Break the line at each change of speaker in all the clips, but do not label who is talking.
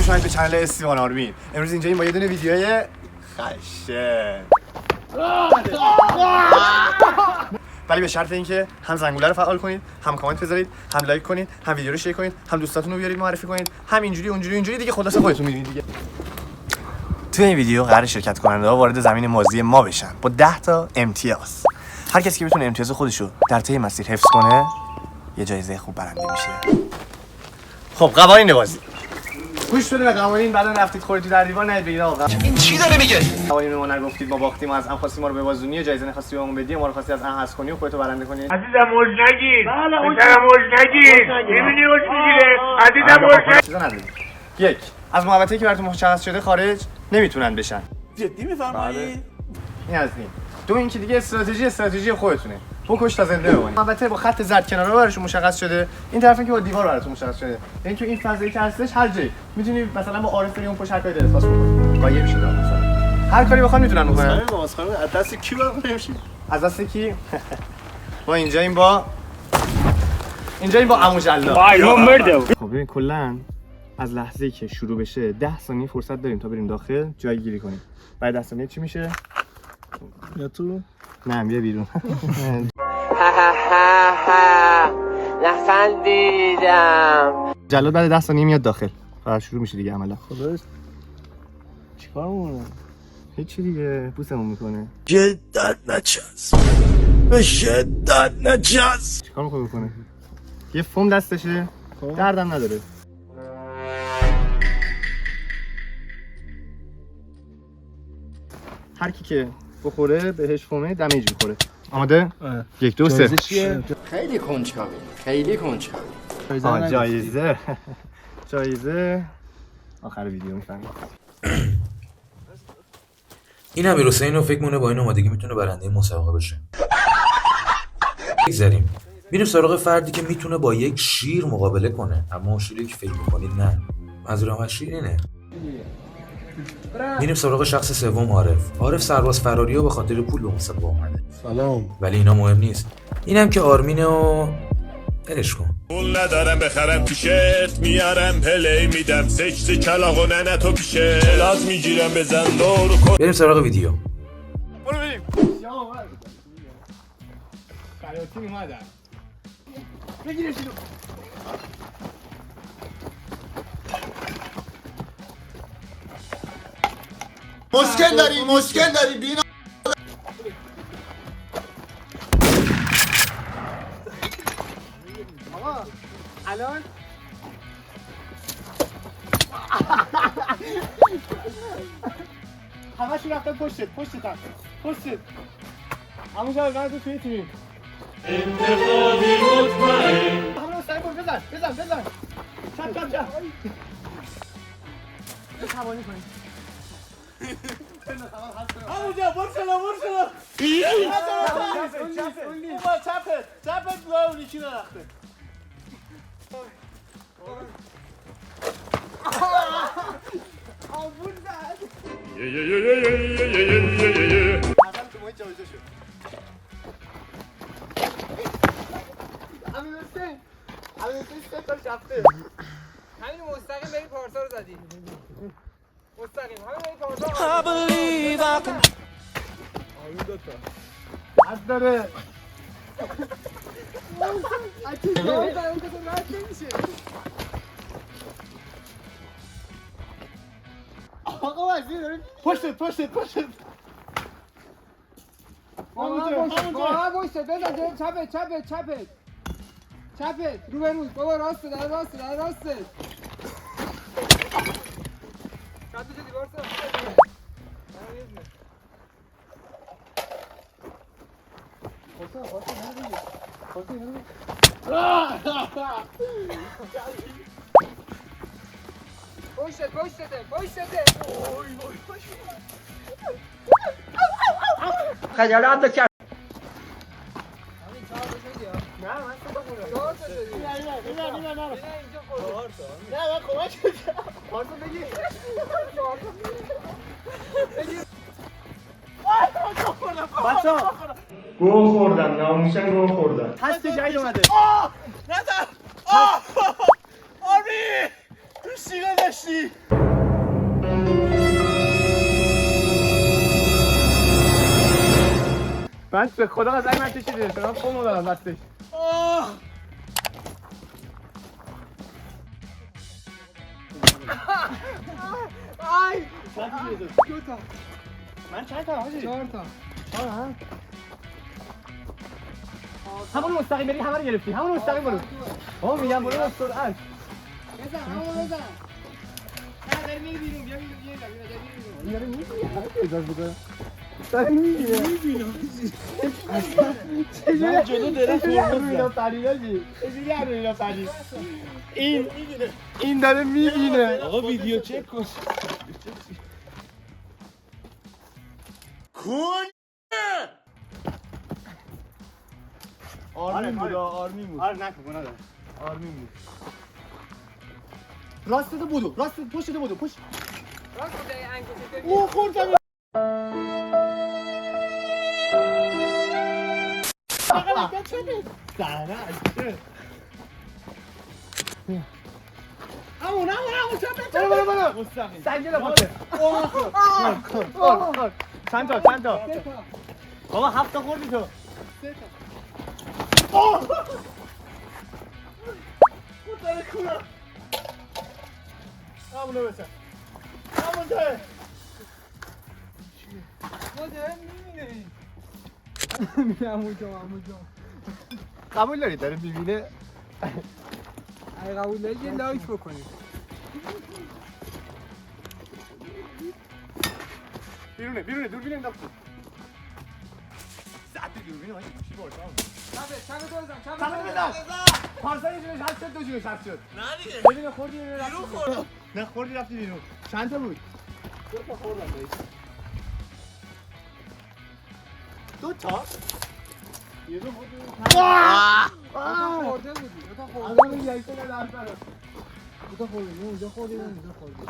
خوش اومدید به کانال استیوان آرمین. امروز اینجا با یه دونه ویدیوی خشه. ولی به شرط اینکه هم زنگوله رو فعال کنید، هم کامنت بذارید، هم لایک کنید، هم ویدیو رو شیر کنید، هم دوستاتون رو بیارید معرفی کنید، هم اینجوری دیگه خلاص خودتون میدونید دیگه. تو این ویدیو قرار شرکت کننده‌ها وارد زمین مازی ما بشن با 10 تا امتیاز. هر کسی که بتونه امتیاز خودشو در طی مسیر حفظ کنه یه جایزه خوب برنده میشه. خب قوانین بازی. گوش بده به قوانین، بعدا رفتید خودتون در دیوار نید بگید آقا
این چی داره میگه؟
قوانین ما نگفتید، ما باختیم، از ام خواستی ما رو ببازونی، جایزه نخواستی بهمون بدی، ما رو خواستی از ام حذف کنی و خودتو برنده کنی.
عزیزم موج نگیر. بله موج نگیر. میبینی اوج میگیره. عزیزم موج نگیر.
یک، از محوطه‌ای که براتون مشخص شده خارج نمیتونن بشن.
جدی میفرمایی؟
این از این. دو اینکه دیگه استراتژی خودتونه. بکش تا زنده بمونی. البته با خط زرد کنارا براشون مشخص شده. این طرفی که با دیوار براتون مشخص شده. یعنی تو این فضایی که هستش هر جایی میتونی مثلا با عارف بری اون پشت هر کاری دلت خواست بکنی. قایم میشه مثلا. هر کاری بخواد میتونن بکنن.
خانم از دست کی برام نمیشه؟
از دست کی؟ ما اینجاییم با عمو جلاد. خب ببین کلا از لحظه‌ای که شروع بشه 10 ثانیه فرصت داریم تا بریم داخل جای گیری کنیم. بعد 10 ثانیه چی میشه؟
یا تو؟
نه بیا بیرون.
نخندیدم.
جلاد بعد 10 ثانیه میاد داخل. فقط شروع میشه دیگه عملا.
خداش چیکار می‌کنه؟
هیچی دیگه پوستمون میکنه.
جدت نچسب. به شدت نچسب.
چیکار میخواد بکنه؟ یه فوم دستشه. دردم نداره. هر کی که بخوره بهش فومه دمیج میخوره. آماده؟ 1 2 3.
خیلی کنجکاوی.
جایزه آخر ویدیو میفهمید.
این امیرحسین رو فکر مونه با این اومدگی میتونه برنده مسابقه بشه. بگذاریم میریم سراغ فردی که میتونه با یک شیر مقابله کنه، اما اون شیری که فکر میکنید نه، منظورم از شیر اینه. میریم سراغ شخص سوم عارف سرباز فراری و به خاطر پول به مسابقه اومده.
سلام.
ولی اینا مهم نیست. اینم که آرمینه و ولش کن.
پول ندارم بخرم تیشرت، میارم پلی میدم سکس کلاغ و ننه تو پیشه کلاس میگیرم بزن دور و
بریم سراغ ویدیو.
برو بریم. خیاطی اومدن. بگیرش اینو.
مشکل داری بینا.
آقا الان همشون رفتن پشتت همون جا برد توی تیمی انتخابی مطمئن همون سعی کن بزن چپ توانی کنی همونجا برسلا چپت اونی کی نرخته آبون زد اول تو مایی جایزه شد امین حسین 3 تا شفته
همین مستقیم بری پارسا رو زدی مستقیم همین بری پارسا
آمین دوتا از داره اچه جایی داره اون کسا رد نمیشه آقا وزیر داره پشتت
همونجا بایسته بزن چپت رو به روز بابا راسته شد تو دیوار سا پشتته
خجالت بکش.
بچه‌ها گوه خوردن، ناموسن گوه خوردن. هست جایی اومده.
نزن. آرمین شیرا داشتی.
من به خدا قضایی من کشیدیم من خودمو دارم دستش
آی
من چند تا حاجی
4 تا
همون مستقیم بری همه رو گرفتی همون مستقیم برو میگم برو با سرعت
بزن همون بزن نه داری میری بیرون بیا بیرون بیا بیرون
اجازه بده داره میگیره
من جلو درست
میگم پریداجی چجوری اینا پرید این داره میبینه
آقا ویدیو چک کن.
آرمین بود آرمین بود آره نکن گناه داره آرمین بود راست تو بودو راست پشت تو بودو پشت
راست بده انگشت
او خوردم همون برو سنگه لپاته چند تا بابا 7 تا خوردی تو
3 تا
همونو بسن همون داره
ما داره میبینه میگه همون جا
قبول داری داره میبینه
اگه قبول دارید یه لایک بکنید
بیرونه دوربین انداخت ساعت دوربین هاش چی باشه
چپه تو بزن
چپه بزن پارسال یه جونش هست شد دو جونش هست شد
نه دیگه.
ببین خوردی بیرون خورد نه خوردی رفتی بیرون چند تا بود 2 تا خوردم بهش 2 تا یه دو خوردی
خورده بودی 2 تا خورده
الان یک تا در سر
2 تا خوردی اونجا خوردی اونجا خوردی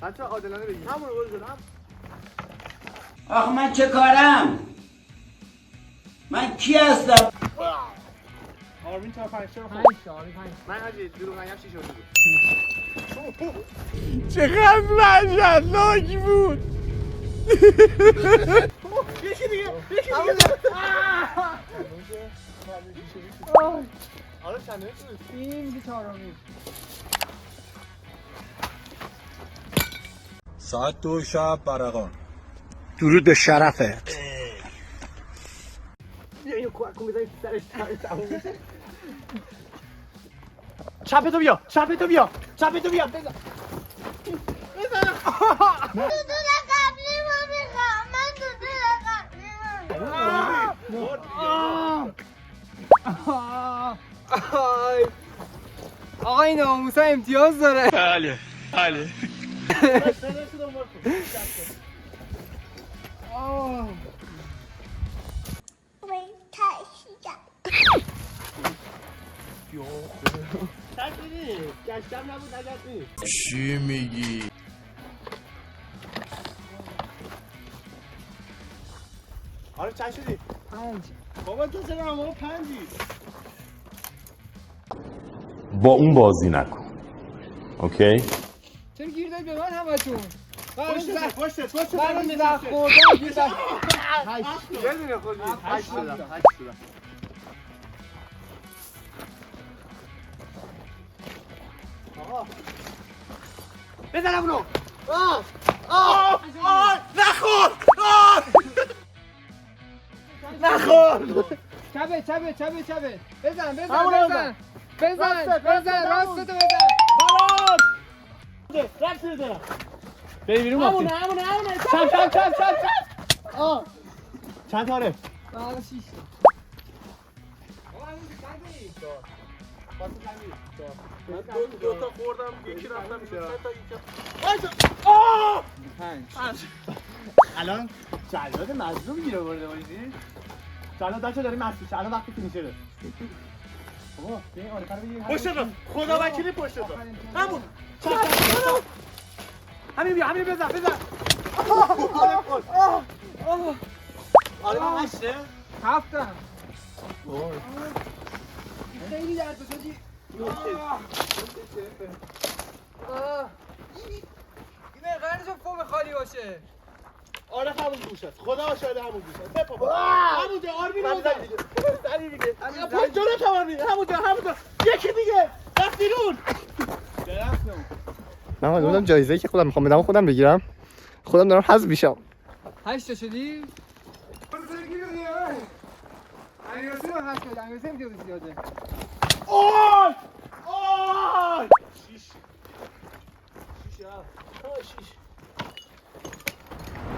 بچه عادلانه بگیر همون رو بزنم
آخ من چه کارم؟ من کی هستم؟
آرمین تا 5 تا
5 تا آره 5
من حاجی دروغ نگم 6 شده بود
چقدر وحشتناک بود.
یکی دیگه آره چنده بود
این میگه چهارمی
ساعت 2 شب برقان
درود به شرفت.
بیا اینو کن بزنی سرش تموم بشه چپ تو بیا بزن
آقا این ناموسا امتیاز داره
بله
گشتم نبود نگشتی
چی میگی؟
آره چند شدی؟
5
بابا تو چرا همه 5ی؟
با اون بازی نکن اوکی؟
چرا گیر دادی به من همتون
پشت
من زخ خوردم گیر دادی
یه دونه خوردی 8 شدم آقا بزنم اونو نخور
چپه بزن
همونو
بزن راستتو بزن
رفت دارم بری بیرون همونه چپ چند تاره؟
آقا 6 تا
من 2 تا خوردم یکی رفتم بیرون
5
الان جلاد مظلوم گیر آورده باشی جلاد بچه داری مسئول الان وقتی فینیشره بابا بیا این آرکا رو بگیر
پشت تو خدا وکیلی پشت تو همون
همین بزن آره من 8
7 تا خیلی درد شدی اینه قرارشون فوم خالی باشه.
آره همون گوش است. خدا شاهد همون گوش است. بپا. همونجا آرمین رو زدی دیگه. زدی دیگه. پشت جلو آرمین. همونجا. یکی دیگه. رفت بیرون.
من خودم جایزه‌ای که خودم میخوام بدم خودم بگیرم. خودم دارم حذف میشم.
8 تا شدی؟ امیرحسین رو هست کرد. امیرحسین دیگه زیاده.
آی! شیش.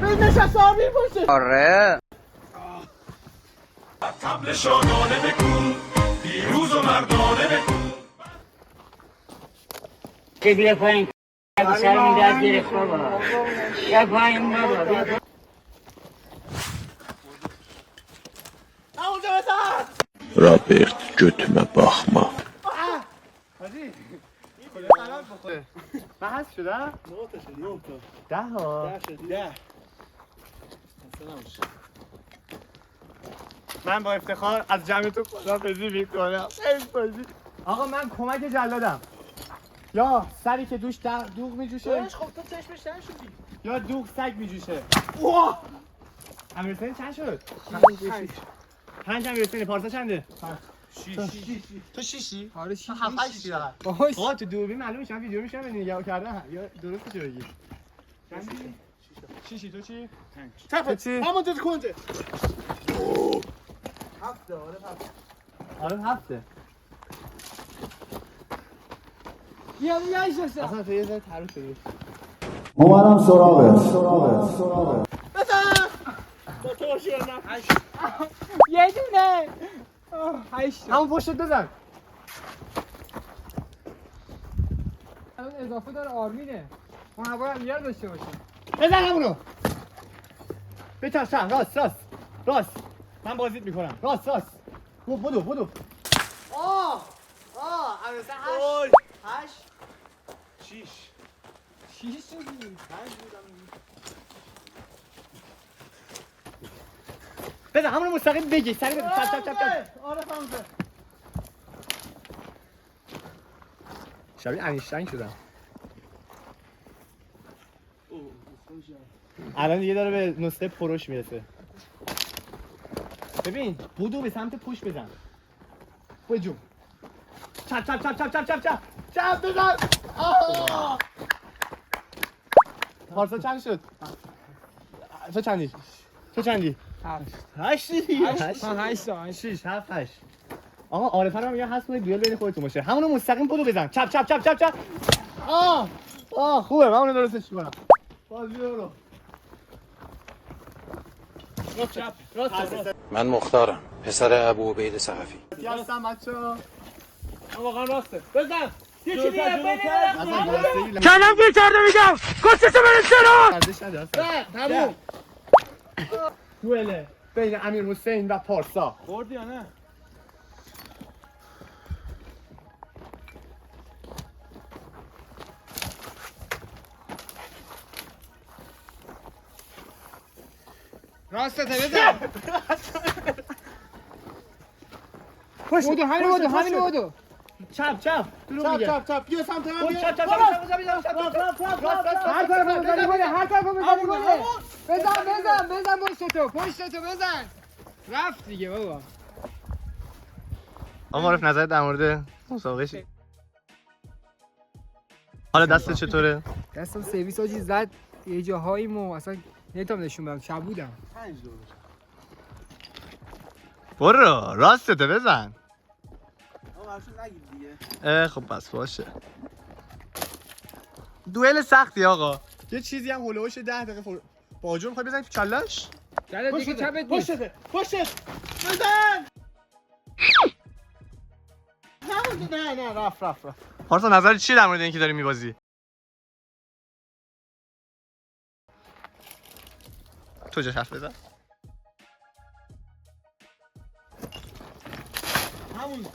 به نشست آرمین پشته.
آره
طبل شادانه بکن پیروز و مردانه بکن
که بیا پایین سرمون درد گرفت بابا بیا پایین بابا بیا پایین.
همونجا بزن.
Robert götüme bakma.
من حذف شدم؟
9 تا شد. 9 تا.
10 ها.
10 شد. 10.
من با افتخار از جمعتون خداحافظی میکنم. آقا من کمک جلادم. یا سری که دوش دوغ میجوشه
خب تو چشمش تن شدی.
یا دوغ سگ میجوشه.
واه!
امیرحسین چند شد؟ 5 امیرحسین پارسا چنده؟ 6 تو 6
آره 6
7
باش.
آقا تو دوربین معلوم میشه ویدیو میشه ببینید نگاه کردن یا درست چه بگی؟ چندی؟ 6 تو چی؟
تپه.
چی؟
همونجا کنجه.
آره 7
بیا بیا ایشون.
اصلا تو یه ذره تروح شدی.
اومدم سراغت.
بزن. با تو باشی یا نه؟
یه دونه. 8
همون پشتت بزن.
اون اضافه داره آرمینه. اون هوا هم یاد داشته باشه.
بزن همونو. بچرخ راست. من بازیت میکنم. راست. بدو. امیرحسین 8
6.
6 شدی.
بزن همونو مستقیم بگی سری بزن چپ
آره فهمته.
شبیه انیشتین شدم. الان دیگه داره به نسخه پروش میرسه. ببین بودو به سمت پشت بزن. بجو. چپ بزن. پارسا چند شد؟ تو چندی؟ 8 آقا عارفه رو میگه هست دوئل بین خودتون باشه. همونو مستقیم بودو بزن. چپ. خوبه من اونو درستش میکنم. بازی رو. راست.
من مختارم پسر ابو عبید ثقفی
هستم بچه‌ها.
واقعا راسته. بزن. یکی دیگه
کلم گیر کرده میگم کسیشو برسه
تموم.
دوئل بین امیرحسین و پارسا.
بردی یا نه؟
راستته بزن. همین بودو.
چپ. دروغ میگه.
چپ. بیا سمت من بیا.
چپ.
هر طرف بزنی بده. بزن پشتتو بزن. رفت دیگه بابا.
آقا عارف نظرت در مورد مسابقه چیه؟ حالا دستت چطوره؟
دستم سرویس آجی زد یه جاهایی اصلا نمیتونم نشون بدم شب بودم.
5 دور.
برو راستته بزن.
آقا برشون نگیر دیگه.
خب بس باشه. دوئل سختی آقا. یه چیزی هم هولوش 10 دقیقه باجور میخوای بزنی تو کلهش؟
دلت دیگه چپت نیست.
پشتت. بزن. نه رفت.
پارسا نظرت چیه در مورد اینکه داری میبازی؟ تو جاش حرف بزن.
همون.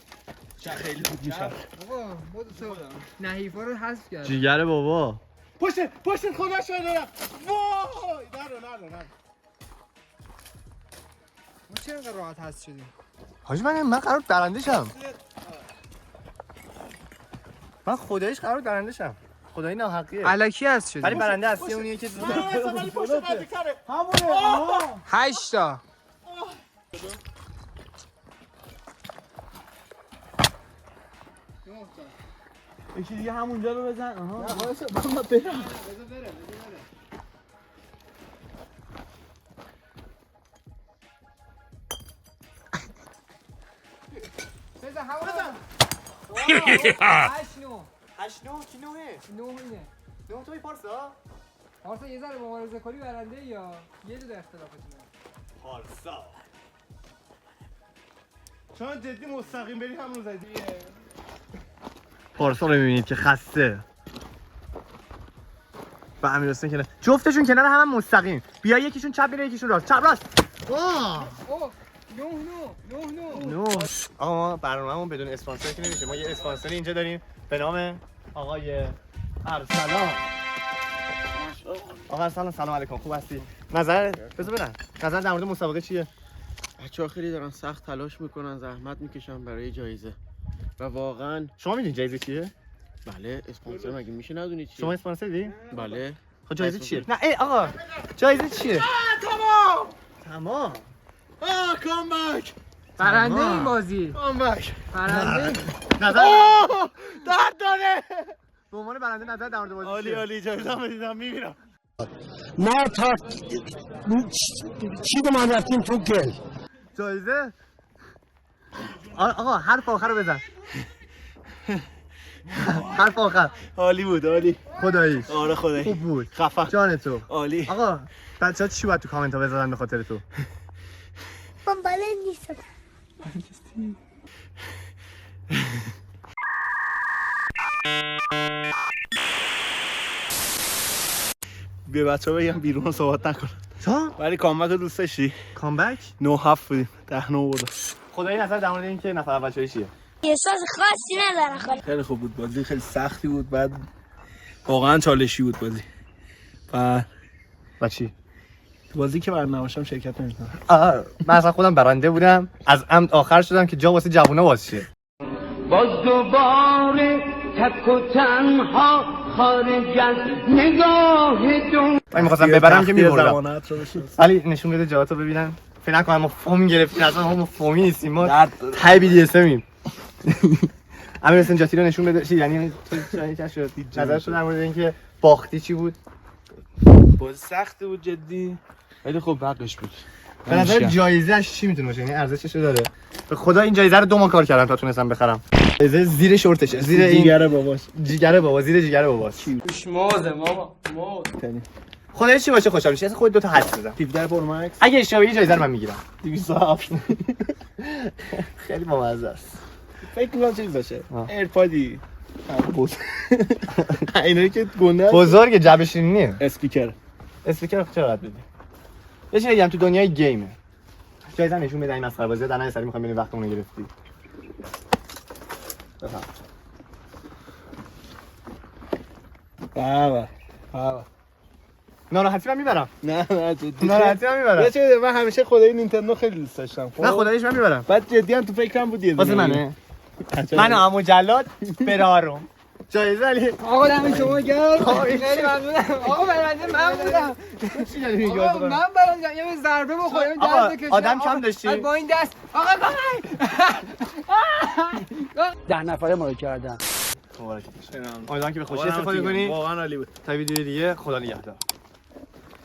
چه خیلی خوب میشه.
بابا بود تو نحیفا رو حذف کرد.
جیگر بابا.
پشت خدا شده دارم. وای نه.
ما چرا اینقدر راحت حذف شدیم؟
حاجی من قرار برنده شم. من خداییش قرار برنده شم. خدایی ناحقیه.
الکی هست شدی.
ولی برنده اصلی اونیه که
ولی پشت بازی کنه. همونه.
8 تا.
یکی دیگه همونجا رو بزن. آها. وایسا من برم.
بزن همون بزن.
8 9 کی نوه؟
9 اینه.
9 توی پارسا؟
پارسا یه ذره مبارزه کنی برنده یا یه دو اختلافاتونه؟
پارسا.
چون جدی مستقیم بری همون زدی.
پارسا رو میبینید که خسته. و امیر حسین کنار. جفتشون کنار هم مستقیم. بیا یکیشون چپ میره یکیشون راست. چپ راست.
اوه 9
آقا ما برنامه‌مون بدون اسپانسر که نمیشه. ما یه اسپانسری اینجا داریم به نام آقای ارسلان. آقا ارسلان سلام علیکم. خوب هستی؟ نظر بذار برن. نظر در مورد مسابقه چیه؟
بچه‌ها خیلی دارن سخت تلاش میکنن، زحمت میکشن برای جایزه و واقعا
شما میدونید جایزه چیه؟
بله اسپانسر مگه میشه ندونی چیه؟
شما اسپانسری؟
بله.
خب جایزه چیه؟ نه ای آقا جایزه چیه؟ تمام.
کام بک.
برنده این بازی.
کام بک.
برنده.
نظر
درد داره.
به عنوان برنده نظر در مورد بازی
عالی
چیه؟
عالی جایزه بدیدم میمیرم.
ما تا چی من رفتیم تو گل
جایزه آقا حرف آخر رو بزن. حرف آخر.
عالی بود عالی.
خداییش.
آره خدایی.
خوب بود.
خفن.
جان تو.
عالی.
آقا بچه‌ها چی باید تو کامنت ها بذارن به خاطر تو؟
من بلد نیستم.
به بچه‌ها بگم بیرون صحبت نکنن.
تا؟
ولی کامبک رو دوست داشتی؟
کامبک؟
9-7 بودیم. 10-9 بردم.
خدایی نظر در مورد این که نفر اول چیه؟
احساس خاصی ندارم خاله.
خیلی خوب بود بازی، خیلی سختی بود، بعد واقعا چالشی بود بازی.
و چی؟
بازی که برنده باشم شرکت نمی‌کنم.
من اصلا خودم برنده بودم، از عمد آخر شدم که جا واسه جوونا باز شه.
باز دوباره تک و تنها خارج از نگاه دون.
من می‌خواستم ببرم که می‌بردم.
زمانت رو بشه.
ولی نشون بده جاهاتو ببینن. فکر نکنم ما فوم گرفتیم، اصلا ما فومی نیستیم، ما تای بی دی اس امیم. امیر حسین جاتی رو نشون بده. چی یعنی چه شد؟ نظرش در مورد اینکه باختی چی بود؟
بازی سختی بود جدی، ولی خب حقش بود.
به نظر جایزه‌اش چی میتونه باشه؟ یعنی ارزشش رو داره؟ به خدا این جایزه رو 2 ماه کار کردم تا تونستم بخرم. جایزه زیر شورتشه، زیر این
جیگر باباش.
جیگر بابا، زیر جیگر باباش.
موزه ماما موز.
خداییش چی باشه خوشحال میشی؟ اصلا خودت 2 تا حدس بزن.
17 پرو مکس.
اگه اشتباه بگی جایزه رو من میگیرم.
207.
خیلی بامزه است.
فکر می‌کنم چیز باشه. ایرپادی. بود. اینایی که گنده
بزرگ جعبه شیرینیه.
اسپیکر.
اسپیکر چرا باید بدی؟ یه چیزی بگم تو دنیای گیمه. جایزه نشون بده این مسخره بازی در نه سری می‌خوام ببینیم وقتمون رو گرفتی. بفهم.
بابا.
ناراحتی من میبرم.
نه جدی.
ناراحتی من میبرم.
یه چیزی من همیشه خدای نینتندو خیلی دوست داشتم.
نه خداییش من میبرم.
بعد جدی هم تو فکرم بود یه
واسه منه. من عمو جلاد فراروم. جایزه علی.
آقا دم شما گرم. خیلی ممنونم. آقا برنده من بودم.
چی داری میگی؟
آقا من برنده یه ضربه بخورم
آقا
دست کشیدم.
آدم کم داشتی؟
با این دست. آقا کمک.
10 نفره ما رو کردن.
مبارک باشه. امیدوارم که به خوشی استفاده کنی.
واقعا عالی بود.
تا ویدیو دیگه خدا نگهدار.